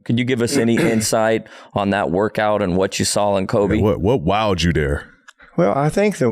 Could you give us any insight on that workout and what you saw in Kobe? Yeah, what wowed you there? Well, I think the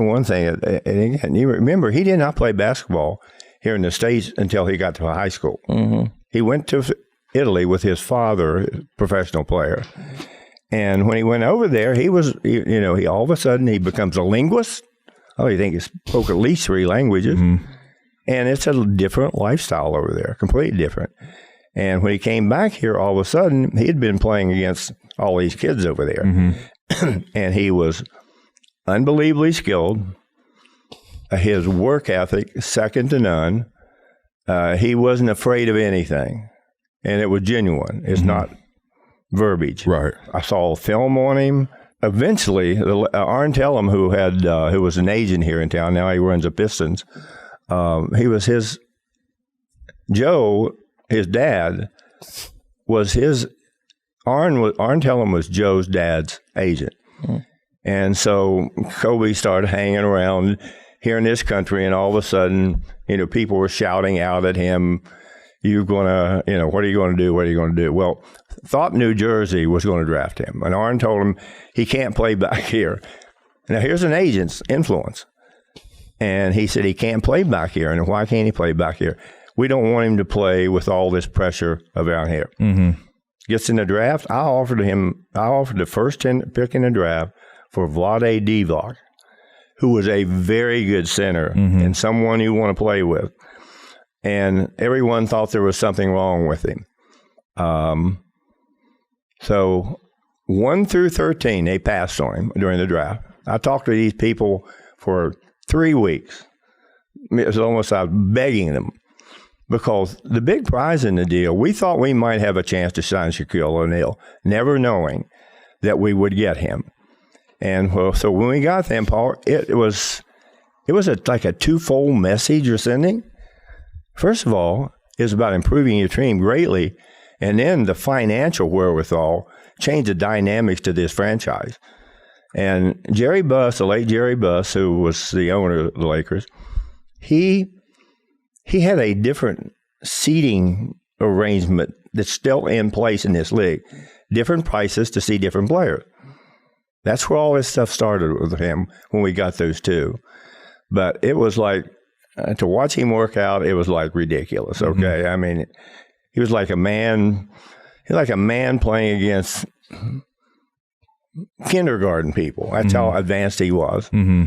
one thing, and again, you remember, he did not play basketball here in the States until he got to high school. Mm-hmm. He went to Italy with his father, a professional player. And when he went over there, he all of a sudden he becomes a linguist. Oh, you think he spoke at least 3 languages. Mm-hmm. And it's a different lifestyle over there, completely different. And when he came back here, all of a sudden, he had been playing against all these kids over there. Mm-hmm. And he was unbelievably skilled. His work ethic, second to none. He wasn't afraid of anything. And it was genuine. It's not verbiage. Right. I saw a film on him. Eventually, Arn Tellem, who was an agent here in town, now he runs the Pistons. Joe, his dad, was Arn Tellem was Joe's dad's agent. Mm. And so Kobe started hanging around here in this country, and all of a sudden, people were shouting out at him, what are you going to do? What are you going to do? Well, thought New Jersey was going to draft him. And Arn told him he can't play back here. Now, here's an agent's influence. And he said he can't play back here. And why can't he play back here? We don't want him to play with all this pressure around here. Mm-hmm. Gets in the draft. I offered the first pick in the draft for Vlade Divac, who was a very good center and someone you want to play with. And everyone thought there was something wrong with him. So 1 through 13, they passed on him during the draft. I talked to these people for 3 weeks. It was almost I was begging them, because the big prize in the deal, we thought we might have a chance to sign Shaquille O'Neal, never knowing that we would get him. And so when we got them, Paul, it was like a twofold message you're sending. First of all, it's about improving your team greatly, and then the financial wherewithal changed the dynamics to this franchise. And Jerry Buss, the late Jerry Buss, who was the owner of the Lakers, he had a different seating arrangement that's still in place in this league. Different prices to see different players. That's where all this stuff started with him when we got those two. But it was like, to watch him work out, it was like ridiculous. Okay, mm-hmm. I mean, he was like a man. He was like a man playing against kindergarten people. That's how advanced he was. Mm-hmm.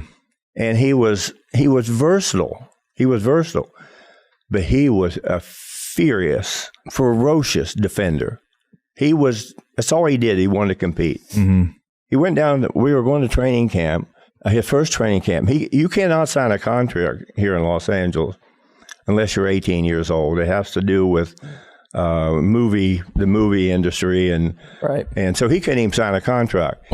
And he was versatile. He was versatile, but he was a furious, ferocious defender. That's all he did. He wanted to compete. Mm-hmm. He went down. We were going to training camp. His first training camp. You cannot sign a contract here in Los Angeles unless you're 18 years old. It has to do with the movie industry, and right. And so he couldn't even sign a contract.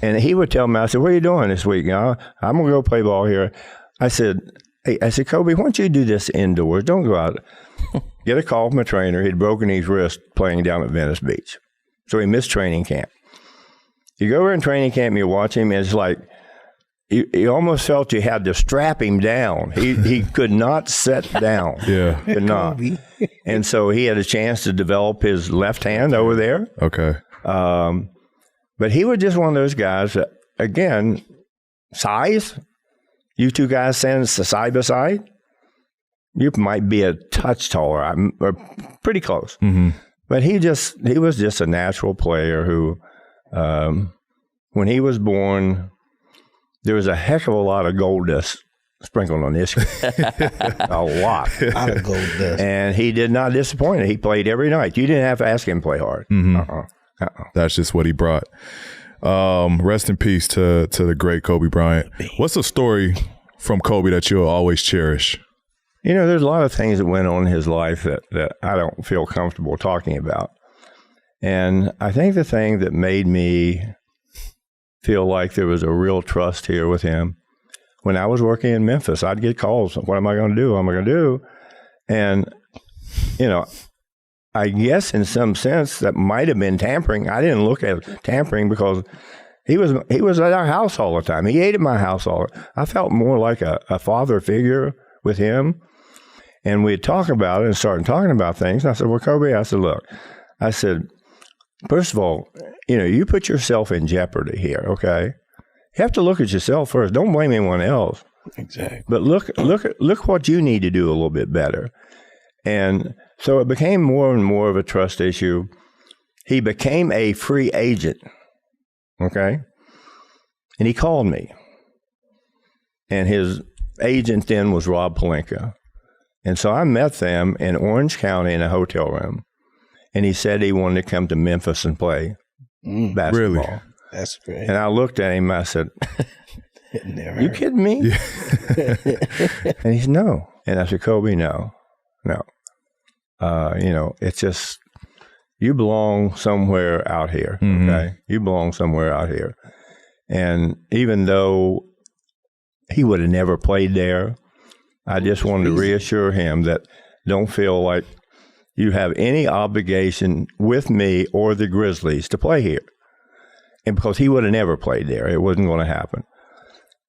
And he would tell me, I said, "What are you doing this week? I'm gonna go play ball here." I said, "Kobe, why don't you do this indoors? Don't go out." Get a call from a trainer. He'd broken his wrist playing down at Venice Beach, so he missed training camp. You go over in training camp, and you watch him, and it's like you almost felt you had to strap him down. He could not sit down. Yeah, could not. And so he had a chance to develop his left hand over there. Okay. But he was just one of those guys that, again, size. You two guys stand side by side. You might be a touch taller, or pretty close. Mm-hmm. But he was just a natural player who, when he was born, there was a heck of a lot of gold dust sprinkled on his a lot of gold dust. And he did not disappoint. He played every night. You didn't have to ask him to play hard. Mm-hmm. That's just what he brought. Rest in peace to the great Kobe Bryant. What's a story from Kobe that you'll always cherish? There's a lot of things that went on in his life that I don't feel comfortable talking about. And I think the thing that made me feel like there was a real trust here with him, when I was working in Memphis, I'd get calls. What am I going to do? What am I going to do? And, I guess in some sense that might have been tampering. I didn't look at tampering because he was at our house all the time. He ate at my house all the time. I felt more like a father figure with him. And we'd talk about it and started talking about things. And I said, "Well, Kobe," I said, "Look, I said, first of all, you put yourself in jeopardy here, okay? You have to look at yourself first. Don't blame anyone else. Exactly. But look what you need to do a little bit better. And so it became more and more of a trust issue. He became a free agent, okay? And he called me. And his agent then was Rob Pelinka. And so I met them in Orange County in a hotel room. And he said he wanted to come to Memphis and play basketball. Really? That's great. And I looked at him and I said, Never. you kidding me? Yeah. And he said, no. And I said, Kobe, no. It's just, you belong somewhere out here, okay? You belong somewhere out here. And even though he would have never played there, I just wanted to reassure him that don't feel like you have any obligation with me or the Grizzlies to play here. And because he would have never played there, it wasn't going to happen.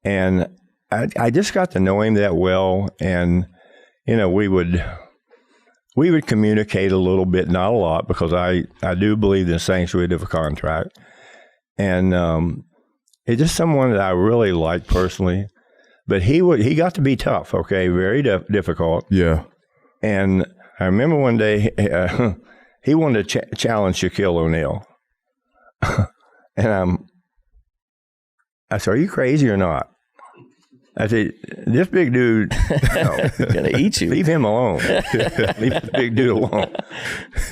And I just got to know him that well, and we would communicate a little bit, not a lot, because I do believe in the sanctity of a contract. And it's just someone that I really like personally. But he got to be tough, okay, very difficult. Yeah. And I remember one day he wanted to challenge Shaquille O'Neal. And I said, are you crazy or not? I said, this big dude, gonna eat you. Leave him alone. Leave this big dude alone.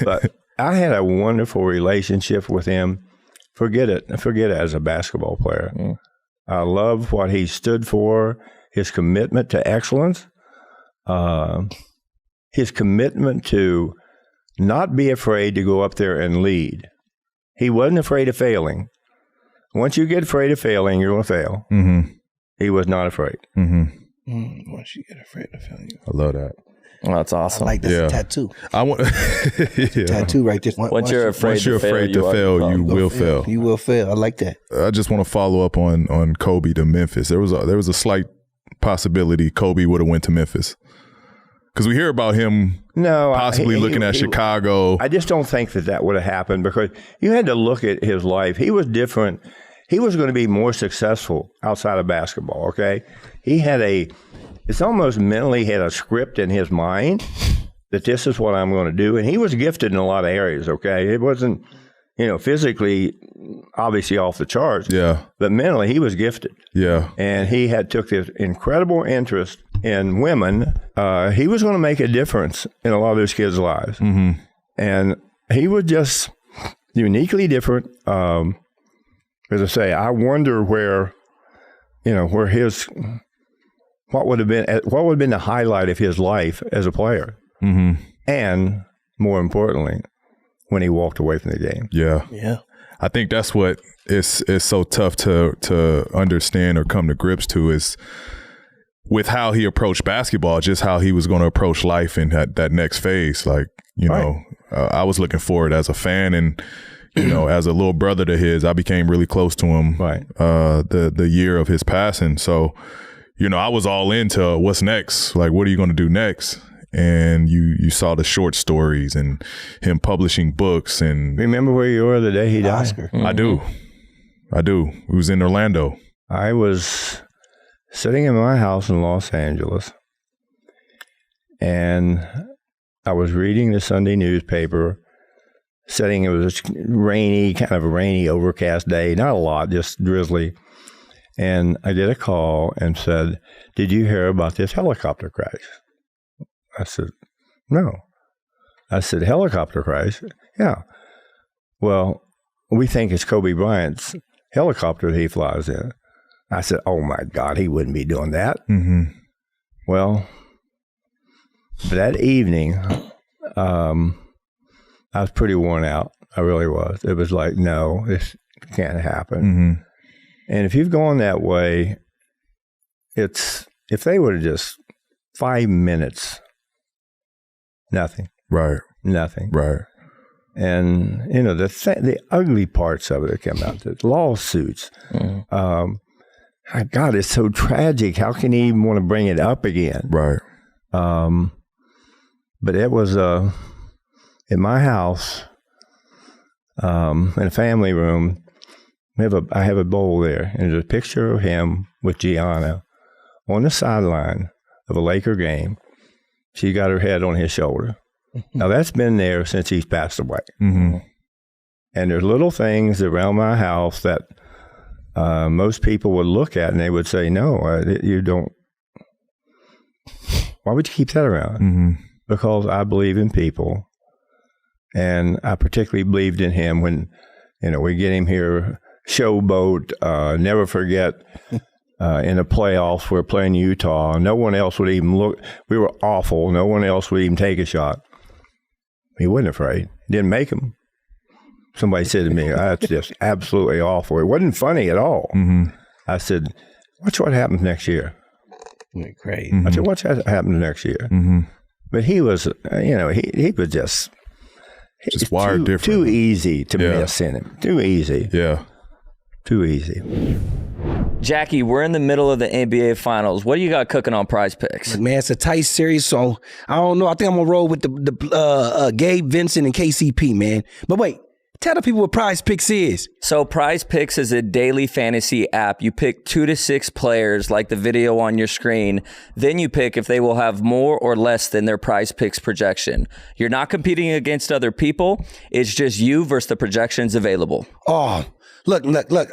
But I had a wonderful relationship with him. Forget it as a basketball player. I love what he stood for, his commitment to excellence, his commitment to not be afraid to go up there and lead. He wasn't afraid of failing. Once you get afraid of failing, you're going to fail. Mm-hmm. He was not afraid. Mm-hmm. Once you get afraid of failing. I love that. Oh, that's awesome. I like this tattoo. I want Tattoo right there. Once you're afraid to fail, you will fail. You will fail. I like that. I just want to follow up on Kobe to Memphis. There was a slight possibility Kobe would have went to Memphis, because we hear about him possibly looking at Chicago. I just don't think that would have happened, because you had to look at his life. He was different. He was going to be more successful outside of basketball, okay? It's almost mentally had a script in his mind that this is what I'm going to do. And he was gifted in a lot of areas, okay? It wasn't, physically, obviously off the charts. Yeah. But mentally, he was gifted. Yeah. And he took this incredible interest in women. He was going to make a difference in a lot of those kids' lives. Mm-hmm. And he was just uniquely different. As I say, I wonder where what would have been the highlight of his life as a player, and more importantly, when he walked away from the game. Yeah. I think that's what is so tough to understand or come to grips to, is with how he approached basketball, just how he was going to approach life in that next phase. Like, I was looking forward as a fan, and as a little brother to his, I became really close to him. Right. The year of his passing. So, I was all into what's next. Like, what are you going to do next? And you saw the short stories and him publishing books. And remember where you were the day he died? Oscar. I do. It was in Orlando. I was sitting in my house in Los Angeles, and I was reading the Sunday newspaper. It was a rainy, overcast day. Not a lot, just drizzly. And I get a call and said, "Did you hear about this helicopter crash?" I said, "No." I said, "Helicopter crash?" "Yeah." "Well, we think it's Kobe Bryant's helicopter that he flies in." I said, "Oh my God, he wouldn't be doing that." Mm-hmm. Well, that evening, I was pretty worn out. I really was. It was like, no, this can't happen. Mm-hmm. And if you've gone that way, if they would have just 5 minutes, nothing. Right. Nothing. Right. And, the ugly parts of it that come out, the lawsuits. God, it's so tragic. How can he even want to bring it up again? Right. But it was... in my house, in a family room. I have a bowl there, and there's a picture of him with Gianna on the sideline of a Laker game. She got her head on his shoulder. Now, that's been there since he's passed away. Mm-hmm. And there's little things around my house that most people would look at and they would say, no, you don't. Why would you keep that around? Mm-hmm. Because I believe in people. And I particularly believed in him when, we get him here, showboat, never forget, in the playoffs, we're playing Utah. No one else would even look. We were awful. No one else would even take a shot. He wasn't afraid. Didn't make him. Somebody said to me, that's just absolutely awful. It wasn't funny at all. Mm-hmm. I said, watch what happens next year. Great. I said, watch what happens next year. Mm-hmm. But he was, he was just wired different. Too easy to miss in him. Too easy. Yeah. Too easy. Jackie, we're in the middle of the NBA Finals. What do you got cooking on Prize Picks? Man, it's a tight series, so I don't know. I think I'm going to roll with the Gabe, Vincent, and KCP, man. But wait, tell the people what Prize Picks is. So Prize Picks is a daily fantasy app. You pick 2 to 6 players, like the video on your screen. Then you pick if they will have more or less than their Prize Picks projection. You're not competing against other people. It's just you versus the projections available. Oh, look.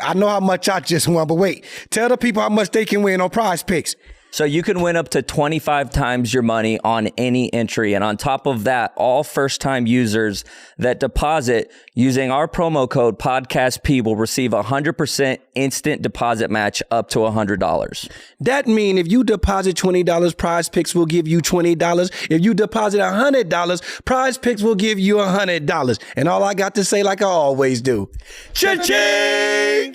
I know how much I just won, but wait. Tell the people how much they can win on Prize Picks. So you can win up to 25 times your money on any entry. And on top of that, all first-time users that deposit using our promo code PODCASTP will receive a 100% instant deposit match up to $100. That means if you deposit $20, Prize Picks will give you $20. If you deposit $100, Prize Picks will give you $100. And all I got to say, like I always do, cha-ching!